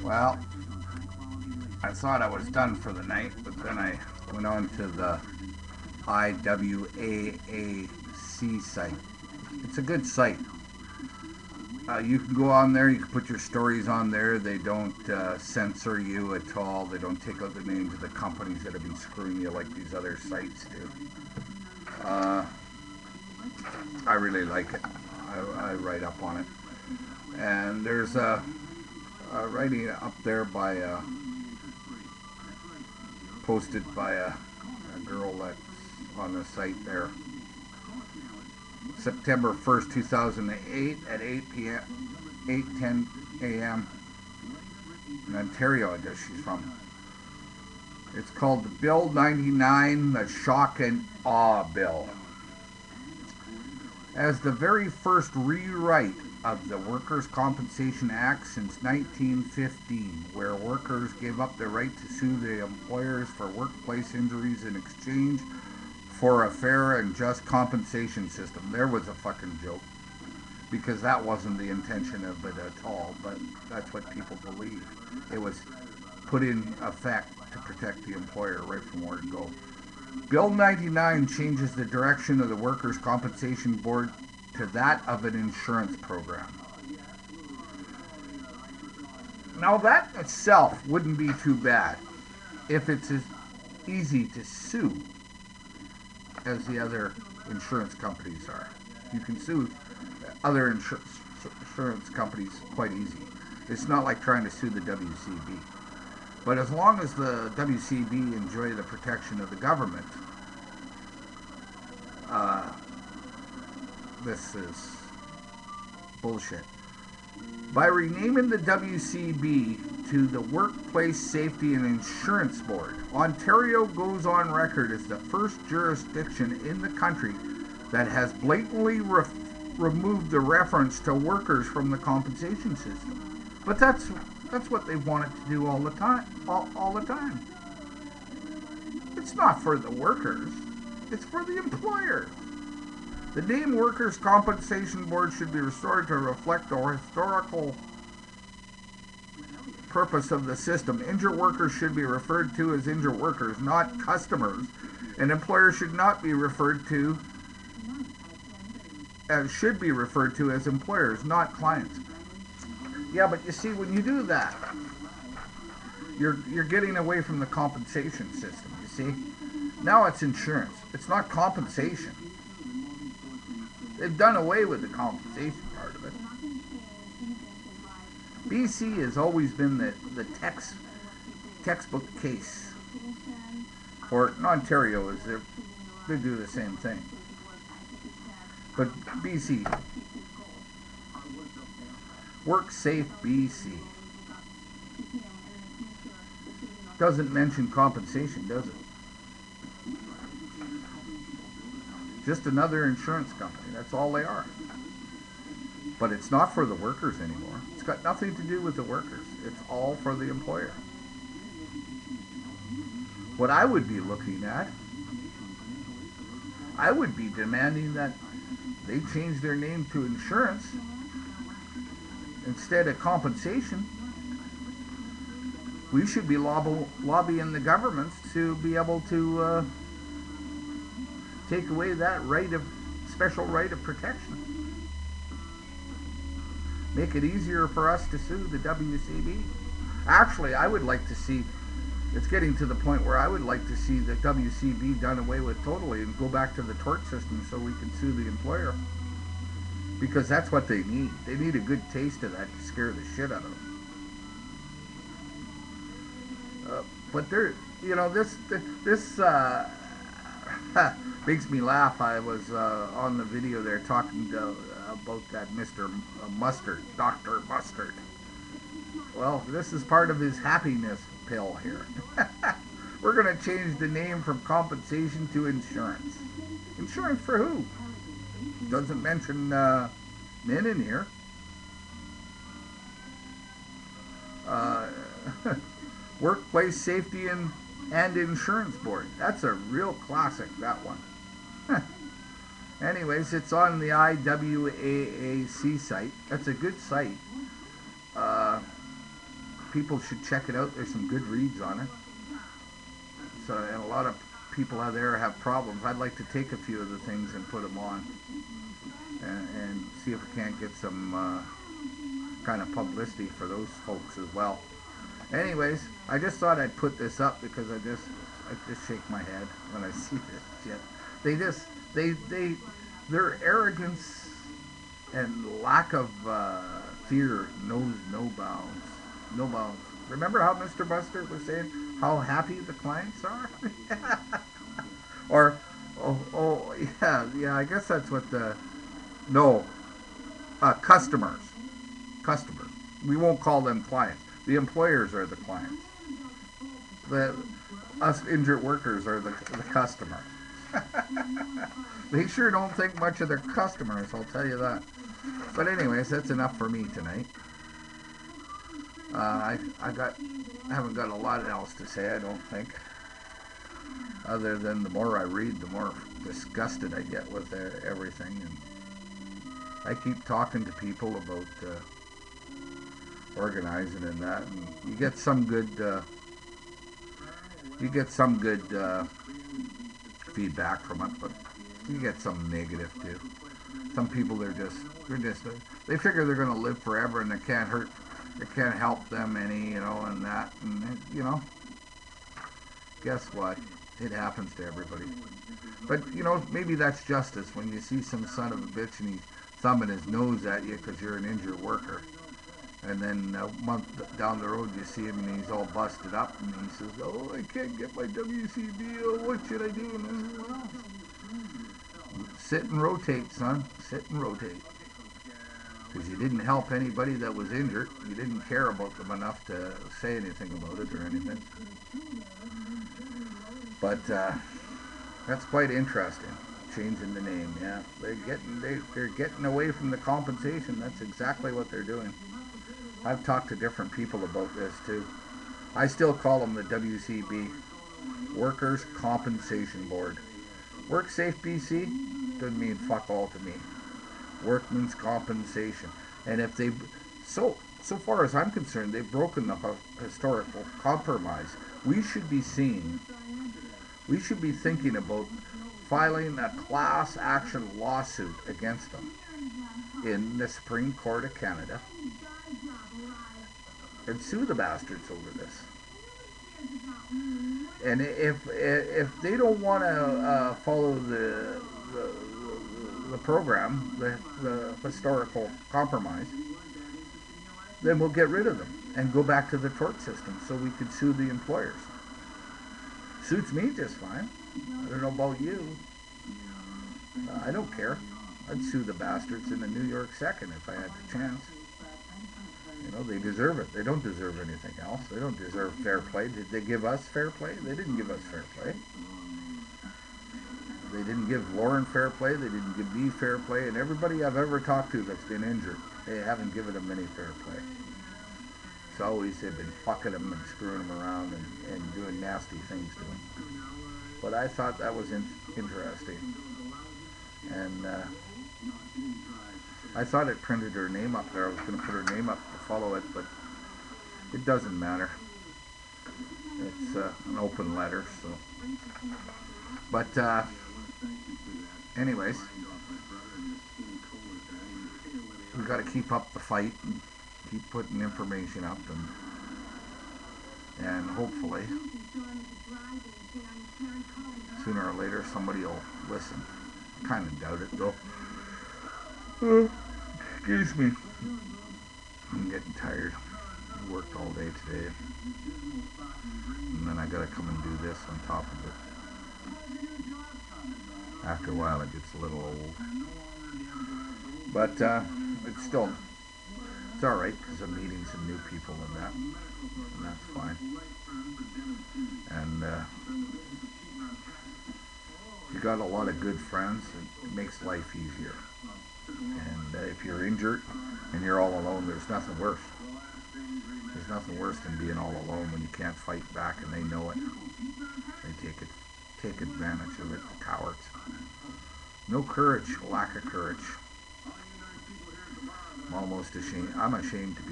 Well, I thought I was done for the night, but then I went on to the IWAAC site. It's a good site. You can go on there, you can put your stories on there. They don't censor you at all. They don't take out the names of the companies that have been screwing you like these other sites do. Uh, I really like it. I write up on it. And there's a writing up there by posted by a girl that's on the site there. September 1st, 2008 at 8 p.m. 8:10 a.m. in Ontario, I guess she's from. It's called the Bill 99, the Shock and Awe Bill. As the very first rewrite of the Workers' Compensation Act since 1915, where workers gave up their right to sue their employers for workplace injuries in exchange for a fair and just compensation system. There was a fucking joke, because that wasn't the intention of it at all, but that's what people believe. It was put in effect to protect the employer right from word go. Bill 99 changes the direction of the Workers' Compensation Board to that of an insurance program. Now, that itself wouldn't be too bad if it's as easy to sue as the other insurance companies are. You can sue other insurance companies quite easy. It's not like trying to sue the WCB. But as long as the WCB enjoy the protection of the government, this is bullshit. By renaming the WCB to the Workplace Safety and Insurance Board, Ontario goes on record as the first jurisdiction in the country that has blatantly removed the reference to workers from the compensation system. But that's what they wanted to do all the time. All the time. It's not for the workers. It's for the employers. The name Workers' Compensation Board should be restored to reflect the historical purpose of the system. Injured workers should be referred to as injured workers, not customers. And employers should not be referred to should be referred to as employers, not clients. Yeah, but you see, when you do that, you're getting away from the compensation system, you see? Now it's insurance. It's not compensation. They've done away with the compensation part of it. BC has always been the textbook case. Or Ontario is they do the same thing. But BC, Work Safe BC, doesn't mention compensation, does it? Just another insurance company. That's all they are. But it's not for the workers anymore. It's got nothing to do with the workers. It's all for the employer. What I would be looking at, I would be demanding that they change their name to insurance instead of compensation. We should be lobbying the governments to be able to take away that special right of protection. Make it easier for us to sue the WCB. Actually, I would like to see, it's getting to the point where I would like to see the WCB done away with totally and go back to the tort system so we can sue the employer. Because that's what they need. They need a good taste of that to scare the shit out of them. But there, this makes me laugh. I was on the video there talking about that Mr. Mustard, Dr. Mustard. Well, this is part of his happiness pill here. We're going to change the name from compensation to insurance. Insurance for who? Doesn't mention men in here. Workplace Safety and Insurance Board. That's a real classic, that one. Anyways, it's on the IWAAC site. That's a good site. people should check it out. There's some good reads on it. So, and a lot of people out there have problems. I'd like to take a few of the things and put them on, and see if we can't get some kind of publicity for those folks as well. Anyways, I just thought I'd put this up because I just shake my head when I see this shit. Their arrogance and lack of fear knows no bounds. No bounds. Remember how Mr. Buster was saying how happy the clients are? Or, yeah, I guess that's what customers. Customers. We won't call them clients. The employers are the clients. Us injured workers are the customer. They sure don't think much of their customers, I'll tell you that. But anyways, that's enough for me tonight. I haven't got a lot else to say, I don't think. Other than the more I read, the more disgusted I get with everything. And I keep talking to people about organizing and that, and you get some good feedback from it, but you get some negative too. Some people they figure they're going to live forever and it can't help them any, and that, and guess what? It happens to everybody. But maybe that's justice when you see some son of a bitch and he's thumbing his nose at you because you're an injured worker. And then a month down the road, you see him and he's all busted up, and he says, "Oh, I can't get my WCB. Oh, what should I do?" And I said, "Well, sit and rotate, son. Sit and rotate." Because you didn't help anybody that was injured. You didn't care about them enough to say anything about it or anything. But that's quite interesting. Changing the name, yeah. They're getting away from the compensation. That's exactly what they're doing. I've talked to different people about this too. I still call them the WCB, Workers' Compensation Board. WorkSafe BC doesn't mean fuck all to me. Workman's compensation. And if so far as I'm concerned, they've broken the historical compromise. We should be thinking about filing a class action lawsuit against them in the Supreme Court of Canada and sue the bastards over this. And if they don't want to follow the program, the historical compromise, then we'll get rid of them and go back to the tort system so we could sue the employers. Suits me just fine. I don't know about you. I don't care. I'd sue the bastards in the New York second if I had the chance. They deserve it. They don't deserve anything else. They don't deserve fair play. Did they give us fair play? They didn't give us fair play. They didn't give Lauren fair play. They didn't give me fair play. And everybody I've ever talked to that's been injured, they haven't given them any fair play. It's always they've been fucking them and screwing them around and doing nasty things to them. But I thought that was interesting. And I thought it printed her name up there. I was going to put her name up to follow it, but it doesn't matter. It's an open letter, so. But anyways, we got to keep up the fight and keep putting information up, and hopefully sooner or later somebody will listen. I kind of doubt it though. Excuse me. I'm getting tired. I worked all day today. And then I gotta come and do this on top of it. After a while it gets a little old. But it's alright because I'm meeting some new people and that's fine. And if you got a lot of good friends, it makes life easier. And if you're injured and you're all alone, there's nothing worse. There's nothing worse than being all alone when you can't fight back and they know it. They take advantage of it, the cowards. No courage, lack of courage. I'm almost ashamed. I'm ashamed to be